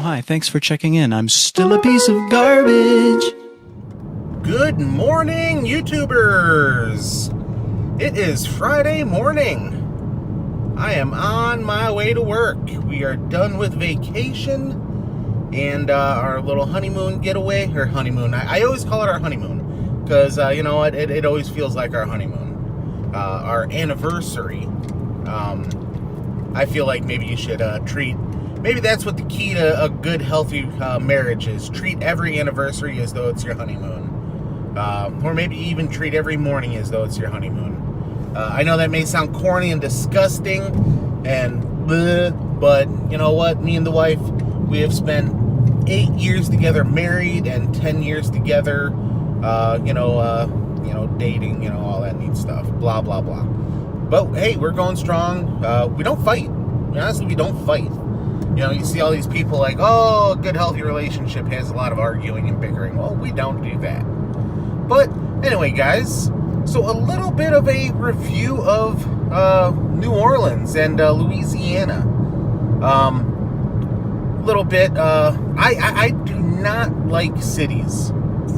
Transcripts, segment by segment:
hi, thanks for checking in. I'm still a piece of garbage. Good morning, YouTubers! It is Friday morning. I am on my way to work. We are done with vacation and our little honeymoon getaway, or honeymoon. I always call it our honeymoon because, you know what, it always feels like our honeymoon. Our anniversary. I feel like maybe you should treat, maybe that's what the key to a good, healthy marriage is. Treat every anniversary as though it's your honeymoon. Or maybe even treat every morning as though it's your honeymoon. I know that may sound corny and disgusting and bleh, but you know what? Me and the wife, we have spent 8 years together married and 10 years together, dating, all that neat stuff, blah, blah, blah. But hey, we're going strong. We don't fight. Honestly, we don't fight. You see all these people like, oh, a good, healthy relationship has a lot of arguing and bickering. Well, we don't do that. But anyway, guys, so a little bit of a review of New Orleans and Louisiana. Little bit. I do not like cities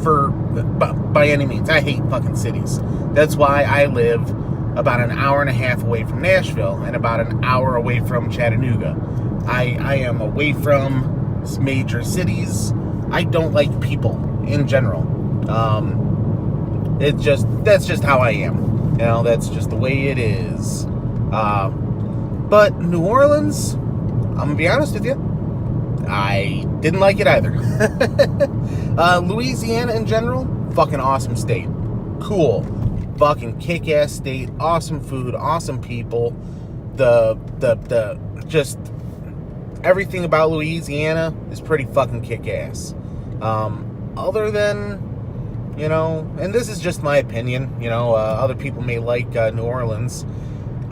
by any means. I hate fucking cities. That's why I live about an hour and a half away from Nashville and about an hour away from Chattanooga. I am away from major cities. I don't like people in general. That's just how I am. That's just the way it is. But New Orleans, I'm gonna be honest with you, I didn't like it either. Louisiana in general, fucking awesome state. Cool. Fucking kick-ass state. Awesome food, awesome people. The just everything about Louisiana is pretty fucking kick-ass. Other than, and this is just my opinion, other people may like New Orleans.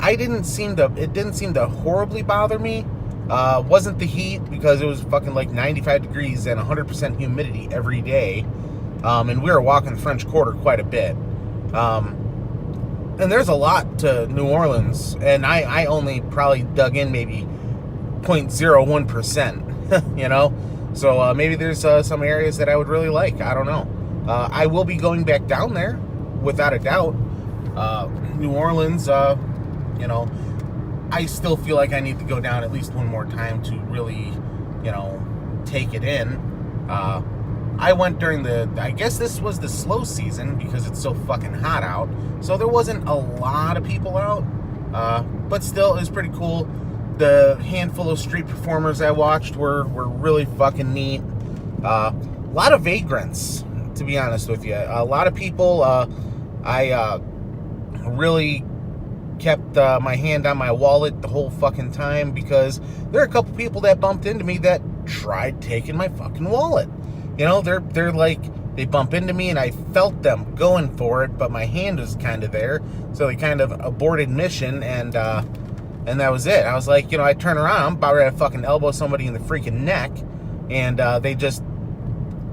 It didn't seem to horribly bother me. Wasn't the heat, because it was fucking like 95 degrees and 100% humidity every day. And we were walking the French Quarter quite a bit. And there's a lot to New Orleans, and I only probably dug in maybe 0.01%, so maybe there's some areas that I would really like. I don't know. I will be going back down there, without a doubt. New Orleans, I still feel like I need to go down at least one more time to really, take it in. I went during I guess this was the slow season because it's so fucking hot out. So there wasn't a lot of people out. But still, it was pretty cool. The handful of street performers I watched were really fucking neat. A lot of vagrants, to be honest with you. A lot of people, I really kept my hand on my wallet the whole fucking time, because there are a couple people that bumped into me that tried taking my fucking wallet. They're like, they bump into me and I felt them going for it, but my hand was kind of there, so they kind of aborted mission, and that was it. I was like, I turn around, I'm about ready to fucking elbow somebody in the freaking neck, and they just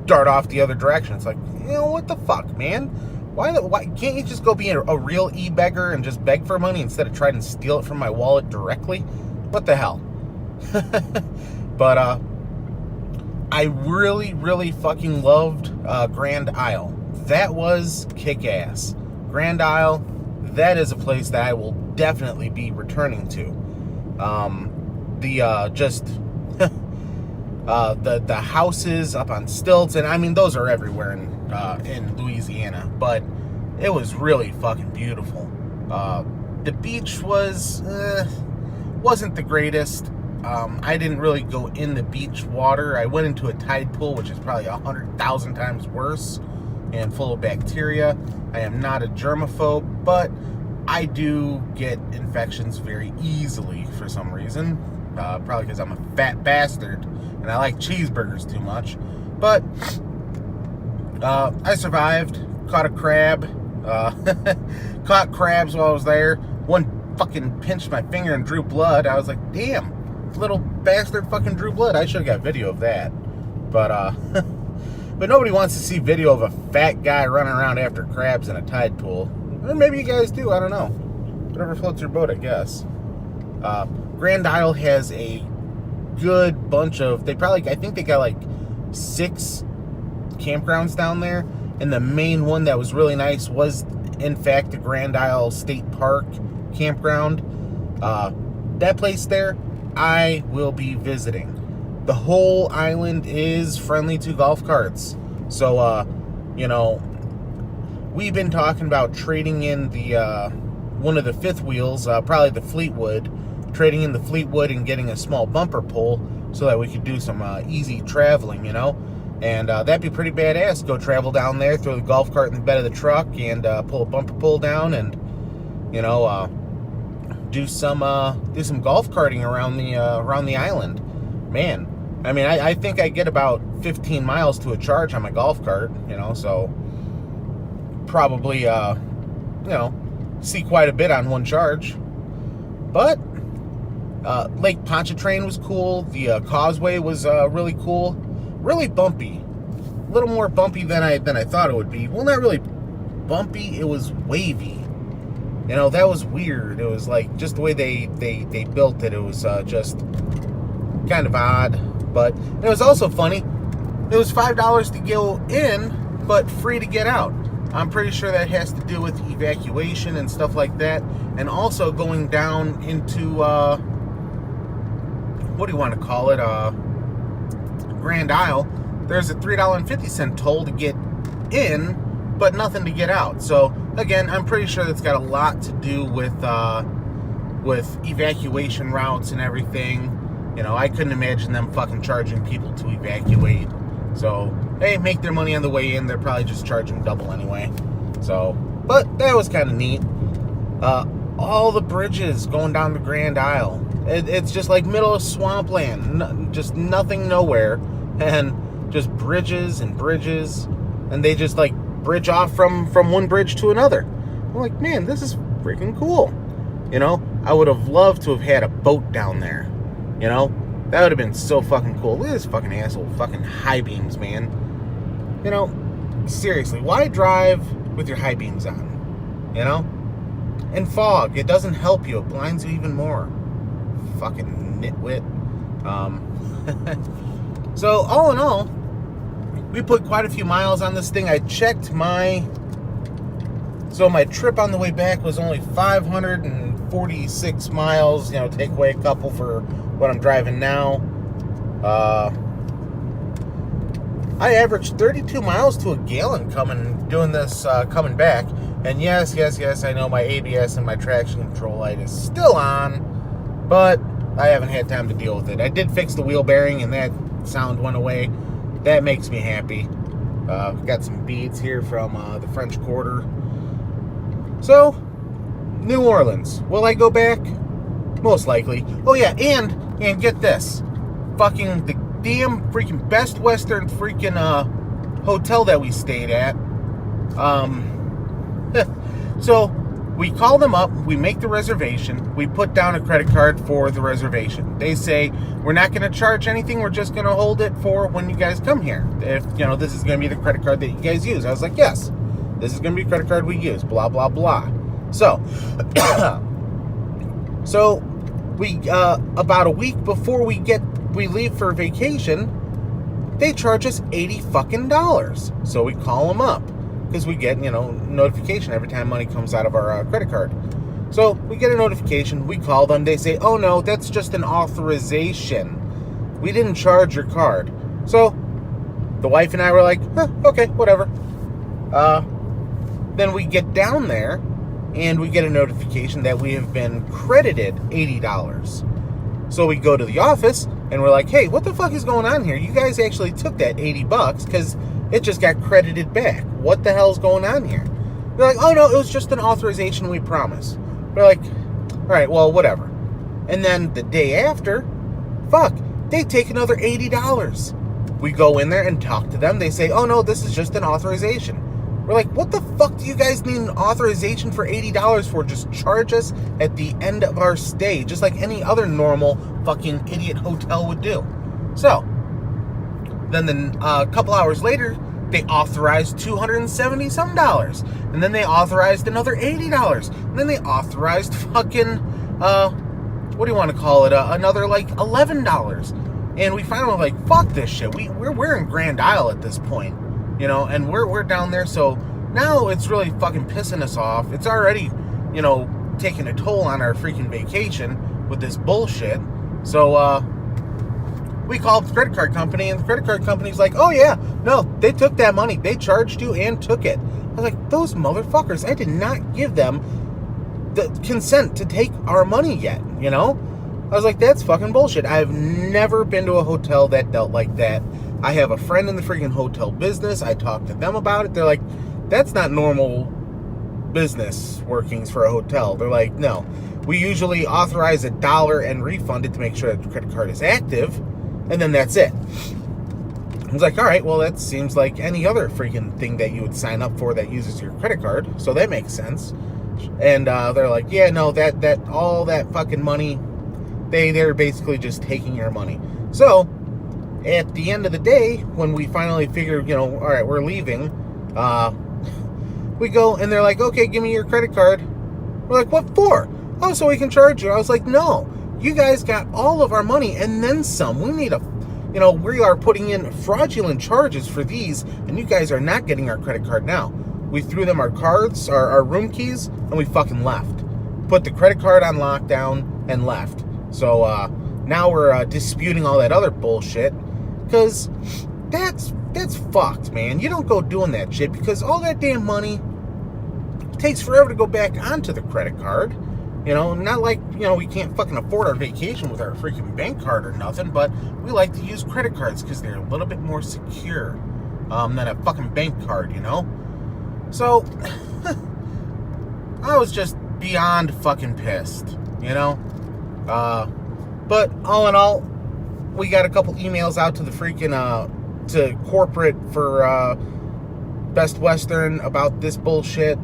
dart off the other direction. It's like, what the fuck, man? Why can't you just go be a real e-beggar and just beg for money instead of trying to steal it from my wallet directly? What the hell? But I really, really fucking loved Grand Isle. That was kick-ass. Grand Isle, that is a place that I will definitely be returning to. The houses up on stilts, and I mean, those are everywhere in Louisiana, but it was really fucking beautiful. The beach wasn't the greatest. I didn't really go in the beach water. I went into a tide pool, which is probably 100,000 times worse and full of bacteria. I am not a germaphobe, but I do get infections very easily for some reason. Probably because I'm a fat bastard and I like cheeseburgers too much. But I survived. Caught a crab. Caught crabs while I was there. One fucking pinched my finger and drew blood. I was like, damn, little bastard fucking drew blood. I should have got video of that. But but nobody wants to see video of a fat guy running around after crabs in a tide pool. Or maybe you guys do, I don't know. Whatever floats your boat, I guess. Grand Isle has a good bunch of, I think they got like 6 campgrounds down there, and the main one that was really nice was in fact the Grand Isle State Park campground. That place there, I will be visiting. The whole island is friendly to golf carts. So, we've been talking about trading in the one of the fifth wheels, probably the Fleetwood, trading in the Fleetwood and getting a small bumper pull so that we could do some easy traveling, And that'd be pretty badass. Go travel down there, throw the golf cart in the bed of the truck, and pull a bumper pull down, and do some golf karting around the island. Man, I mean, I think I get about 15 miles to a charge on my golf cart, so probably see quite a bit on one charge. But Lake Pontchartrain was cool. The causeway was really cool. Really bumpy. A little more bumpy than I thought it would be. Well, not really bumpy. It was wavy. That was weird. It was like just the way they built it. It was just kind of odd. But it was also funny. It was $5 to go in, but free to get out. I'm pretty sure that has to do with evacuation and stuff like that. And also going down into, what do you want to call it? Grand Isle. There's a $3.50 toll to get in, but nothing to get out. So, again, I'm pretty sure that's got a lot to do with evacuation routes and everything. I couldn't imagine them fucking charging people to evacuate. So, they make their money on the way in. They're probably just charging double anyway. So, but that was kind of neat. All the bridges going down the Grand Isle. It's just like middle of swampland. Just nothing nowhere. And just bridges and bridges. And they just like bridge off from one bridge to another. I'm like, man, this is freaking cool. I would have loved to have had a boat down there. That would have been so fucking cool. Look at this fucking asshole, fucking high beams, man. Seriously, why drive with your high beams on? And fog, it doesn't help you. It blinds you even more. Fucking nitwit. So, all in all, we put quite a few miles on this thing. I checked my trip on the way back was only 546 miles, take away a couple for what I'm driving now. I averaged 32 miles to a gallon doing this coming back. And yes, I know my ABS and my traction control light is still on, but I haven't had time to deal with it. I did fix the wheel bearing, and that sound went away. That makes me happy. Got some beads here from the French Quarter. So, New Orleans. Will I go back? Most likely. Oh yeah, and get this. Fucking the damn freaking Best Western freaking hotel that we stayed at. So we call them up, we make the reservation, we put down a credit card for the reservation. They say, we're not going to charge anything, we're just going to hold it for when you guys come here. If, this is going to be the credit card that you guys use. I was like, yes, this is going to be a credit card we use, blah, blah, blah. So, we, about a week before we leave for vacation, they charge us $80 So we call them up. Because we get, notification every time money comes out of our credit card. So we get a notification, we call them, they say, oh no, that's just an authorization. We didn't charge your card. So the wife and I were like, okay, whatever. Then we get down there and we get a notification that we have been credited $80. So we go to the office and we're like, hey, what the fuck is going on here? You guys actually took that $80 because it just got credited back. What the hell's going on here? They're like, oh no, it was just an authorization, we promise. We're like, all right, well, whatever. And then the day after, they take another $80. We go in there and talk to them. They say, oh no, this is just an authorization. We're like, what the fuck do you guys need an authorization for $80 for? Just charge us at the end of our stay, just like any other normal fucking idiot hotel would do. So, then a couple hours later, they authorized $270-some. And then they authorized another $80. And then they authorized fucking, what do you want to call it? Another like $11. And we finally were like, fuck this shit. We're in Grand Isle at this point, you know, and we're down there. So now it's really fucking pissing us off. It's already, you know, taking a toll on our freaking vacation with this bullshit. So we called the credit card company, and the credit card company's like, oh yeah, no, they took that money. They charged you and took it. I was like, those motherfuckers, I did not give them the consent to take our money yet, you know? I was like, that's fucking bullshit. I've never been to a hotel that dealt like that. I have a friend in the freaking hotel business. I talked to them about it. They're like, that's not normal business workings for a hotel. They're like, no, we usually authorize $1 and refund it to make sure that the credit card is active, and then that's it. I was like, all right, well, that seems like any other freaking thing that you would sign up for that uses your credit card, so that makes sense. And they're like, yeah, no, that all that fucking money, they're basically just taking your money. So at the end of the day, when we finally figured, you know, all right, we're leaving, we go and they're like, okay, give me your credit card. We're like, what for? Oh, so we can charge you. I was like, no, you guys got all of our money and then some. We need we are putting in fraudulent charges for these, and you guys are not getting our credit card now. We threw them our cards, our room keys, and we fucking left. Put the credit card on lockdown and left. So now we're disputing all that other bullshit, because that's fucked, man. You don't go doing that shit, because all that damn money takes forever to go back onto the credit card. You know, not like, you know, we can't fucking afford our vacation with our freaking bank card or nothing, but we like to use credit cards because they're a little bit more secure than a fucking bank card, you know? So, I was just beyond fucking pissed, you know? But all in all, we got a couple emails out to the freaking, to corporate for Best Western about this bullshit.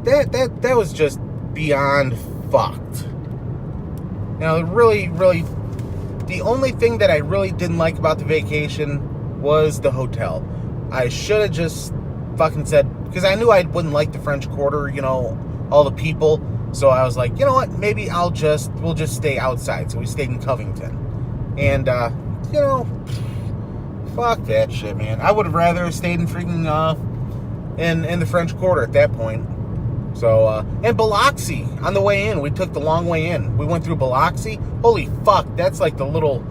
That was just beyond fucked. You know, really, the only thing that I really didn't like about the vacation was the hotel. I should have just fucking said, because I knew I wouldn't like the French Quarter, you know, all the people. So I was like, you know what, maybe we'll just stay outside. So we stayed in Covington. And, you know, fuck that shit, man. I would have rather have stayed in freaking, in the French Quarter at that point. So, and Biloxi, on the way in, we took the long way in. We went through Biloxi. Holy fuck, that's like the little,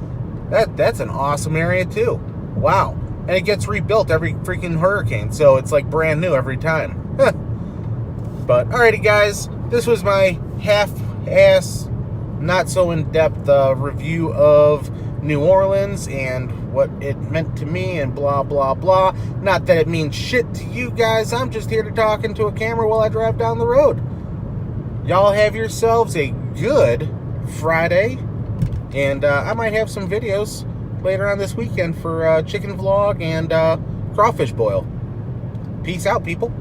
that's an awesome area too. Wow. And it gets rebuilt every freaking hurricane, so it's like brand new every time. But, alrighty guys, this was my half-ass, not so in-depth review of New Orleans and what it meant to me and blah, blah, blah. Not that it means shit to you guys. I'm just here to talk into a camera while I drive down the road. Y'all have yourselves a good Friday. And I might have some videos later on this weekend for chicken vlog and crawfish boil. Peace out, people.